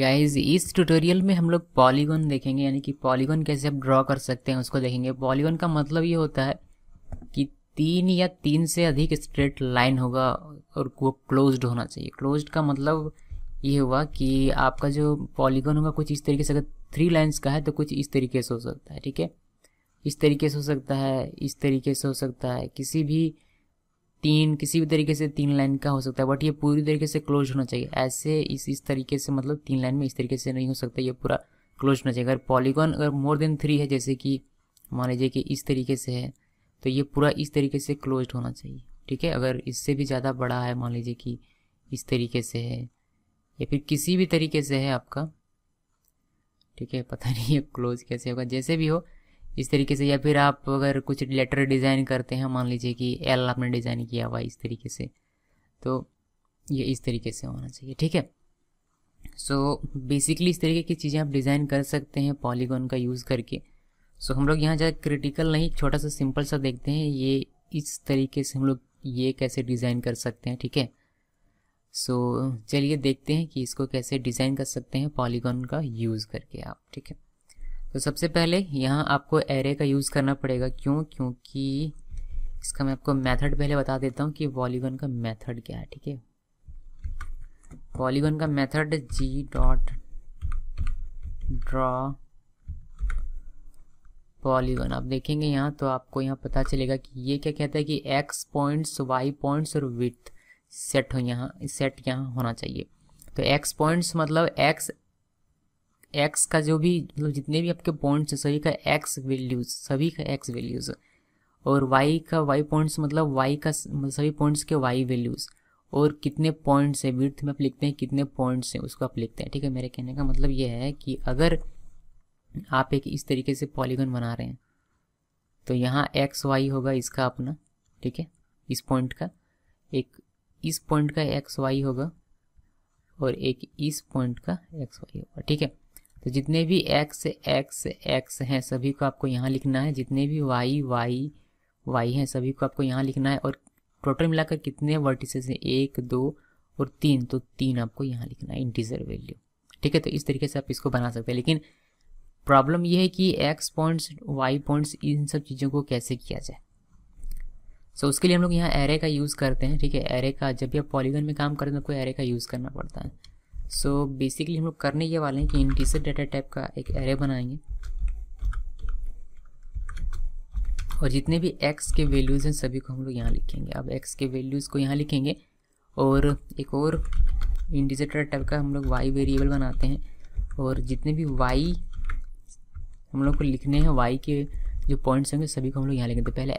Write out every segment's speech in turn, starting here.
Guys, इस tutorial में हम लोग पॉलीगॉन देखेंगे, यानी कि पॉलीगॉन कैसे आप ड्रॉ कर सकते हैं उसको देखेंगे। पॉलीगॉन का मतलब ये होता है कि 3 से अधिक स्ट्रेट लाइन होगा और वो क्लोज्ड होना चाहिए। क्लोज्ड का मतलब ये हुआ कि आपका जो पॉलीगॉन होगा कुछ इस तरीके से, अगर 3 लाइन्स का है तो कुछ इस तरीके से हो सकता है, ठीक है। इस तरीके से हो सकता है, इस तरीके से हो सकता है, किसी भी तरीके से 3 लाइन का हो सकता है, बट ये पूरी तरीके से क्लोज होना चाहिए। ऐसे इस तरीके से, मतलब 3 लाइन में इस तरीके से नहीं हो सकता, ये पूरा क्लोज होना चाहिए। अगर पॉलीगॉन अगर मोर देन 3 है, जैसे कि मान लीजिए कि इस तरीके से है, तो ये पूरा इस तरीके से क्लोज होना चाहिए, ठीक है। अगर इससे भी ज़्यादा बड़ा है, मान लीजिए कि इस तरीके से है या फिर किसी भी तरीके से है आपका, ठीक है, पता नहीं है क्लोज कैसे होगा, जैसे भी हो इस तरीके से। या फिर आप अगर कुछ लेटर डिज़ाइन करते हैं, मान लीजिए कि एल आपने डिज़ाइन किया हुआ इस तरीके से, तो ये इस तरीके से होना चाहिए, ठीक है। सो बेसिकली इस तरीके की चीज़ें आप डिज़ाइन कर सकते हैं पॉलीगॉन का यूज़ करके। सो हम लोग यहाँ ज़्यादा क्रिटिकल नहीं, छोटा सा सिंपल सा देखते हैं, ये इस तरीके से हम लोग ये कैसे डिज़ाइन कर सकते हैं, ठीक है। सो चलिए देखते हैं कि इसको कैसे डिज़ाइन कर सकते हैं पॉलीगॉन का यूज़ करके आप, ठीक है। तो सबसे पहले यहाँ आपको एरे का यूज़ करना पड़ेगा। क्योंकि इसका मैं आपको मेथड पहले बता देता हूँ कि पॉलीगॉन का मेथड क्या है, ठीक है। पॉलीगॉन का मेथड g.draw पॉलीगॉन आप देखेंगे यहाँ, तो आपको यहाँ पता चलेगा कि ये क्या कहता है कि x पॉइंट्स, y पॉइंट्स और विड्थ सेट यहाँ होना चाहिए। तो x पॉइंट्स मतलब x का जो भी, मतलब जितने भी आपके पॉइंट्स हैं सभी का x वैल्यूज, और y पॉइंट्स मतलब y का सभी पॉइंट्स के y वैल्यूज, और कितने पॉइंट्स है विड्थ में आप लिखते हैं, कितने पॉइंट्स हैं उसको आप लिखते हैं, ठीक है। मेरे कहने का मतलब ये है कि अगर आप एक इस तरीके से पॉलीगॉन बना रहे हैं तो यहाँ एक्स वाई होगा इसका अपना, ठीक है। इस पॉइंट का एक, इस पॉइंट का एक्स वाई होगा और एक इस पॉइंट का एक्स वाई होगा, ठीक है। तो जितने भी एक्स हैं सभी को आपको यहाँ लिखना है, जितने भी वाई हैं सभी को आपको यहाँ लिखना है, और टोटल मिलाकर कितने वर्टिसेस हैं 1 2 और 3, तो 3 आपको यहाँ लिखना है इंटीजर वैल्यू, ठीक है। तो इस तरीके से आप इसको बना सकते हैं, लेकिन प्रॉब्लम ये है कि एक्स पॉइंट्स, वाई पॉइंट्स, इन सब चीज़ों को कैसे किया जाए। सो उसके लिए हम लोग यहाँ एरे का यूज़ करते हैं, ठीक है। एरे का जब भी आप पॉलीगॉन में काम करते हैं तो कोई एरे का यूज़ करना पड़ता है। सो बेसिकली हम लोग करने ये वाले हैं कि इंटीजर डाटा टाइप का एक एरे बनाएंगे, और जितने भी एक्स के वैल्यूज़ हैं सभी को हम लोग यहाँ लिखेंगे। अब एक्स के वैल्यूज़ को यहाँ लिखेंगे, और एक और इंटीजर डाटा टाइप का हम लोग वाई वेरिएबल बनाते हैं, और जितने भी वाई हम लोग को लिखने हैं, वाई के जो पॉइंट्स होंगे सभी को हम लोग यहाँ लिखेंगे। तो पहले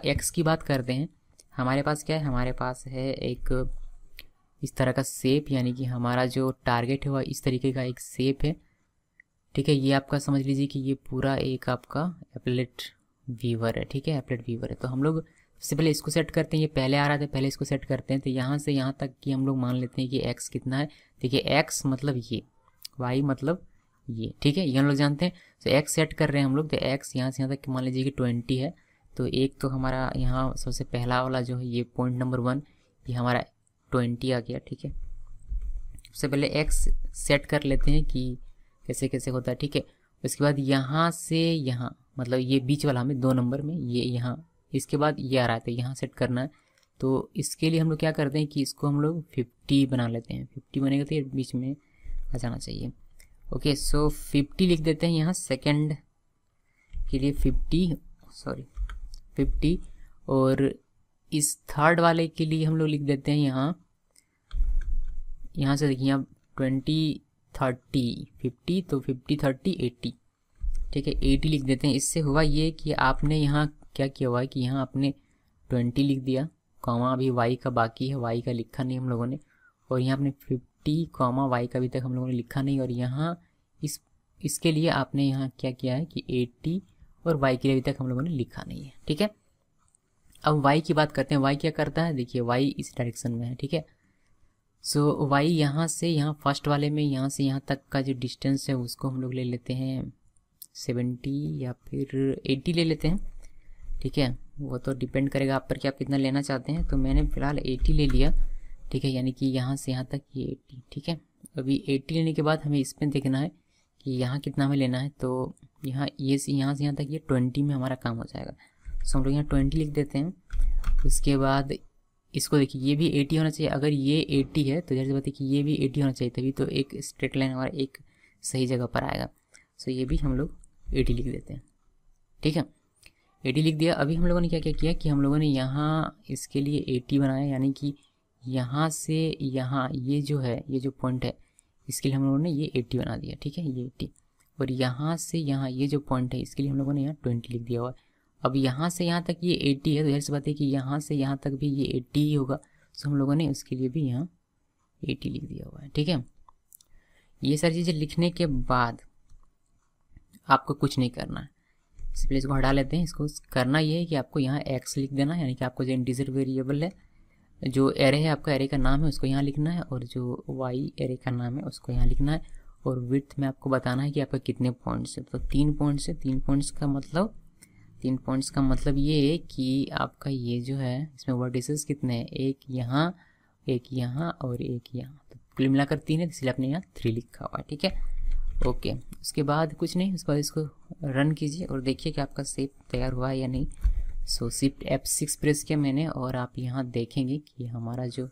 एक्स की बात करते हैं। हमारे पास क्या है, हमारे पास है एक इस तरह का शेप, यानी कि हमारा जो टारगेट है वह इस तरीके का एक शेप है, ठीक है। ये आपका समझ लीजिए कि ये पूरा एक आपका एप्लेट वीवर है, ठीक है, एप्लेट वीवर है। तो हम लोग सबसे पहले इसको सेट करते हैं, ये पहले आ रहा था, पहले इसको सेट करते हैं। तो यहाँ से यहाँ तक कि हम लोग मान लेते हैं कि एक्स कितना है, देखिए एक्स मतलब ये, वाई मतलब ये, ठीक है, ये हम लोग जानते हैं। तो एक्स सेट कर रहे हैं हम लोग, तो एक्स यहाँ से यहाँ तक मान लीजिए कि 20 है। तो एक तो हमारा यहाँ सबसे पहला वाला जो है ये पॉइंट नंबर 1, ये हमारा 20 आ गया, ठीक है। सबसे पहले एक्स सेट कर लेते हैं कि कैसे कैसे होता है, ठीक है। उसके बाद यहाँ से यहाँ, मतलब ये बीच वाला हमें 2 नंबर में ये यहाँ, इसके बाद ये आ रहा है, तो यहाँ सेट करना है। तो इसके लिए हम लोग क्या करते हैं कि इसको हम लोग 50 बना लेते हैं। 50 बनेगा तो ये बीच में आ जाना चाहिए। ओके, सो 50 लिख देते हैं यहाँ सेकंड के लिए 50, और इस थर्ड वाले के लिए हम लोग लिख देते हैं यहाँ से देखिए यहाँ 20 30 50, तो 50 30 80, ठीक है, 80 लिख देते हैं। इससे हुआ ये कि आपने यहाँ क्या किया हुआ है कि यहाँ आपने 20 लिख दिया, कॉमा अभी वाई का बाकी है, वाई का लिखा नहीं हम लोगों ने, और यहाँ आपने 50 कॉमा वाई का अभी तक हम लोगों ने लिखा नहीं, और यहाँ इसके लिए आपने यहाँ क्या किया है कि 80 और वाई के लिए अभी तक हम लोगों ने लिखा नहीं है, ठीक है। अब वाई की बात करते हैं। वाई क्या करता है, देखिए वाई इस डायरेक्शन में है, ठीक है। सो वाई यहाँ से यहाँ फर्स्ट वाले में यहाँ से यहाँ तक का जो डिस्टेंस है उसको हम लोग ले लेते हैं 70 या फिर 80 ले लेते हैं, ठीक है। वो तो डिपेंड करेगा आप पर कि आप कितना लेना चाहते हैं। तो मैंने फ़िलहाल 80 ले लिया, ठीक है, यानी कि यहाँ से यहाँ तक ये 80, ठीक है। अभी 80 लेने के बाद हमें इसमें देखना है कि यहाँ कितना हमें लेना है। तो यहाँ यहाँ से यहाँ तक ये 20 में हमारा काम हो जाएगा। सो हम लोग यहाँ 20 लिख देते हैं। उसके बाद इसको देखिए, ये भी 80 होना चाहिए। अगर ये 80 है तो जैसे बात है कि ये भी 80 होना चाहिए, तभी तो एक स्ट्रेट लाइन हमारा एक सही जगह पर आएगा। सो ये भी हम लोग 80 लिख देते हैं। ठीक है, 80 लिख दिया। अभी हम लोगों ने क्या क्या किया कि हम लोगों ने यहाँ इसके लिए 80 बनाया, यानी कि यहाँ से यहाँ ये जो है, ये जो पॉइंट है, इसके लिए हम लोगों ने ये 80 बना दिया। ठीक है, ये 80। और यहाँ से यहाँ ये जो पॉइंट है, इसके लिए हम लोगों ने यहाँ 20 लिख दिया हुआ है। अब यहाँ से यहाँ तक ये 80 है, तो जैसे बात है कि यहाँ से यहाँ तक भी ये 80 ही होगा। सो हम लोगों ने उसके लिए भी यहाँ 80 लिख दिया हुआ है। ठीक है, ये सारी चीज़ें लिखने के बाद आपको कुछ नहीं करना है, सिंपली इसको हटा लेते हैं। इसको करना ये है कि आपको यहाँ x लिख देना है, यानी कि आपको जो इंटीजर वेरिएबल है, जो एरे है, आपका एरे का नाम है, उसको यहाँ लिखना है, और जो y एरे का नाम है उसको यहाँ लिखना है। और विड्थ में आपको बताना है कि आपका कितने पॉइंट्स है। तो 3 पॉइंट्स है। 3 पॉइंट्स का मतलब ये है कि आपका ये जो है, इसमें वर्टिसेस कितने हैं, एक यहाँ और एक यहाँ, तो कुल मिलाकर 3 है, इसलिए आपने यहाँ 3 लिखा हुआ है। ठीक है, ओके। उसके बाद कुछ नहीं, उसके बाद इसको रन कीजिए और देखिए कि आपका शेप तैयार हुआ है या नहीं। सो शिफ्ट F6 प्रेस किया मैंने, और आप यहाँ देखेंगे कि हमारा जो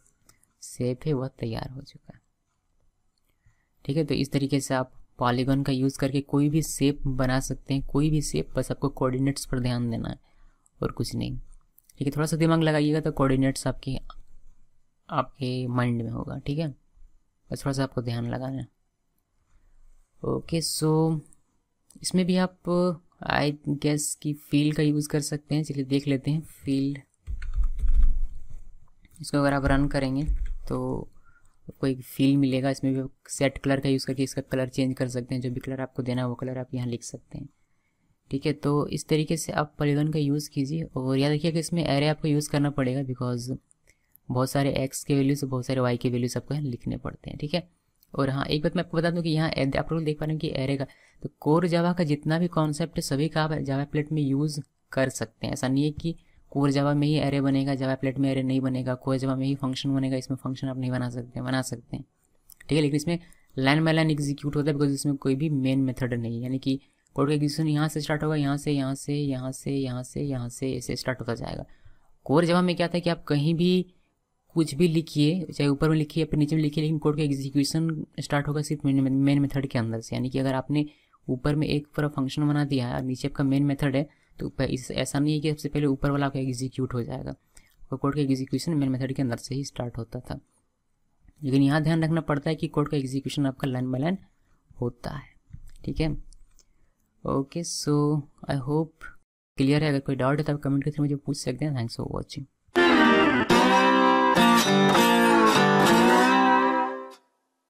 शेप है वह तैयार हो चुका है। ठीक है, तो इस तरीके से आप पॉलीगॉन का यूज़ करके कोई भी शेप बना सकते हैं, कोई भी शेप, बस आपको कोऑर्डिनेट्स पर ध्यान देना है और कुछ नहीं। ठीक है, थोड़ा सा दिमाग लगाइएगा तो कोऑर्डिनेट्स आपके माइंड में होगा। ठीक है, बस थोड़ा सा आपको ध्यान लगाना है। ओके, सो इसमें भी आप आई गेस कि फील्ड का यूज़ कर सकते हैं। चलिए देख लेते हैं फील्ड। इसको अगर आप रन करेंगे तो आपको एक फील्ड मिलेगा। इसमें भी सेट कलर का यूज़ करके इसका कलर चेंज कर सकते हैं। जो भी कलर आपको देना है वो कलर आप यहाँ लिख सकते हैं। ठीक है, तो इस तरीके से आप पॉलीगॉन का यूज़ कीजिए। और याद रखिए कि इसमें एरे आपको यूज़ करना पड़ेगा, बिकॉज बहुत सारे एक्स के वैल्यूज़, बहुत सारे वाई के वैल्यूज़ आपको यहाँ लिखने पड़ते हैं। ठीक है, और हाँ, एक बात मैं आपको बता दूं कि यहाँ आप लोग देख पा रहे हैं कि एरे का, तो कोर जावा का जितना भी कॉन्सेप्ट है सभी का आप जावा प्लेट में यूज़ कर सकते हैं। ऐसा नहीं है कि कोर जावा में ही एरे बनेगा, जावा प्लेट में एरे नहीं बनेगा, कोर जावा में ही फंक्शन बनेगा, इसमें फंक्शन आप नहीं बना सकते हैं। ठीक है, लेकिन इसमें लाइन बाय लाइन एग्जीक्यूट होता है, बिकॉज इसमें कोई भी मेन मेथड नहीं है। यानी कि कोड का एग्जीक्यूशन यहाँ से स्टार्ट होगा, ऐसे स्टार्ट होता जाएगा। कोर जावा में क्या था कि आप कहीं भी कुछ भी लिखिए, चाहे ऊपर में लिखिए या फिर नीचे में लिखिए, लेकिन कोड का एग्जीक्यूशन स्टार्ट होगा सिर्फ मेन मेथड के अंदर से। यानी कि अगर आपने ऊपर में एक पूरा फंक्शन बना दिया है और नीचे आपका मेन मेथड है, तो ऐसा नहीं है कि सबसे पहले ऊपर वाला आपका एग्जीक्यूट हो जाएगा। तो कोड का एग्जीक्यूशन मेन मेथड के अंदर से ही स्टार्ट होता था। लेकिन यहाँ ध्यान रखना पड़ता है कि कोड का एग्जीक्यूशन आपका लाइन बाय लाइन होता है। ठीक है, okay, so I hope clear है। अगर कोई डाउट है तो आप कमेंट करके मुझे पूछ सकते हैं। Thanks for watching.